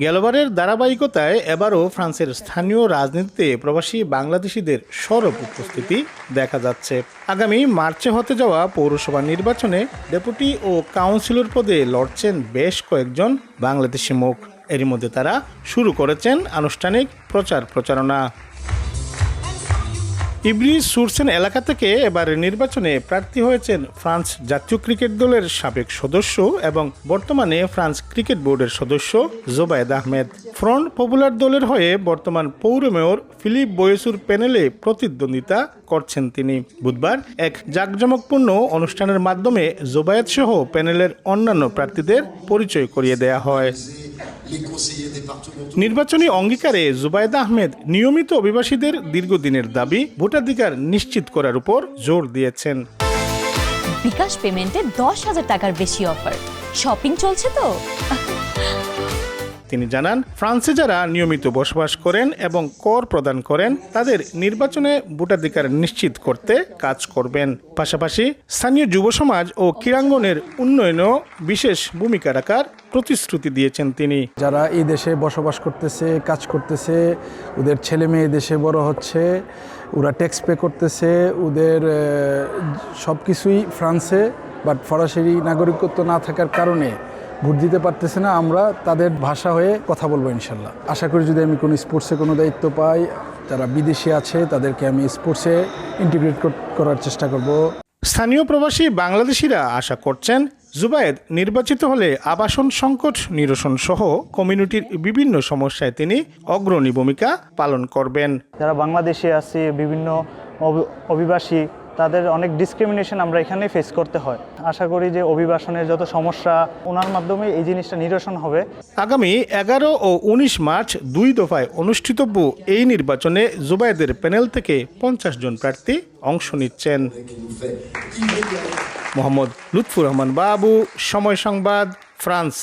গেলবারের ধারাবাহিকতায় এবারও ফ্রান্সের স্থানীয় রাজনীতিতে প্রবাসী বাংলাদেশিদের সরব উপস্থিতি দেখা যাচ্ছে। আগামী মার্চে হতে যাওয়া পৌরসভা নির্বাচনে ডেপুটি ও কাউন্সিলর পদে লড়ছেন বেশ কয়েকজন বাংলাদেশি মুখ। এরই মধ্যে তারা শুরু করেছেন আনুষ্ঠানিক প্রচারণা। ইব্রিজ সুরসেন এলাকা থেকে এবার নির্বাচনে প্রার্থী হয়েছেন ফ্রান্স জাতীয় ক্রিকেট দলের সাবেক সদস্য এবং বর্তমানে ফ্রান্স ক্রিকেট বোর্ডের সদস্য জোবায়েদ আহমেদ। ফ্রন্ট পপুলার দলের হয়ে বর্তমান পৌর মেয়র ফিলিপ বয়েসুর প্যানেলে প্রতিদ্বন্দ্বিতা করছেন তিনি। বুধবার এক জাঁকজমকপূর্ণ অনুষ্ঠানের মাধ্যমে জোবায়েদ সহ প্যানেলের অন্যান্য প্রার্থীদের পরিচয় করিয়ে দেয়া হয়। নির্বাচনী অঙ্গীকারে জোবায়েদ আহমেদ নিয়মিত অভিবাসীদের দীর্ঘদিনের দাবি ভোটাধিকার নিশ্চিত করার উপর জোর দিয়েছেন। বিকাশ পেমেন্টে 10,000 টাকার বেশি অফার, শপিং চলছে তো। তিনি জানান, ফ্রান্সে যারা নিয়মিত বসবাস করেন এবং কর প্রদান করেন তাদের নির্বাচনে ভোটাধিকার নিশ্চিত করতে কাজ করবেন। পাশাপাশি স্থানীয় যুব সমাজ ও ক্রীড়াঙ্গনের উন্নয়নেও বিশেষ ভূমিকা রাখার প্রতিশ্রুতি দিয়েছেন তিনি। যারা এই দেশে বসবাস করতেছে, কাজ করতেছে, ওদের ছেলে মেয়ে দেশে বড় হচ্ছে, ওরা ট্যাক্স পে করতেছে, ওদের সব কিছুই ফ্রান্সে, বাট ফরাসি নাগরিকত্ব না থাকার কারণে ভোট দিতে পারতেছে না। আমরা তাদের ভাষা হয়ে কথা বলবো ইনশাল্লাহ। আশা করি যদি আমি কোনো স্পোর্টসে কোনো দায়িত্ব পাই, যারা বিদেশি আছে তাদেরকে আমি স্পোর্টসে ইন্টিগ্রেট করার চেষ্টা করব। স্থানীয় প্রবাসী বাংলাদেশিরা আশা করছেন জুবায়েদ নির্বাচিত হলে আবাসন সংকট নিরসন সহ কমিউনিটির বিভিন্ন সমস্যায় তিনি অগ্রণী ভূমিকা পালন করবেন। যারা বাংলাদেশে আছে, বিভিন্ন অভিবাসী, তাদের অনেক ডিসক্রিমিনেশন আমরা এখানে ফেস করতে হয়। আশা করি যে অভিবাসনের যত সমস্যা ওনার মাধ্যমে এই জিনিসটা নিরসন হবে। আগামী 11 ও 19 মার্চ 2 দফায় অনুষ্ঠিতব্য এই নির্বাচনে জুবায়েদের প্যানেল থেকে 50 জন প্রার্থী অংশ নিচ্ছেন। মোহাম্মদ লুৎফুর রহমান বাবু, সময় সংবাদ, ফ্রান্স।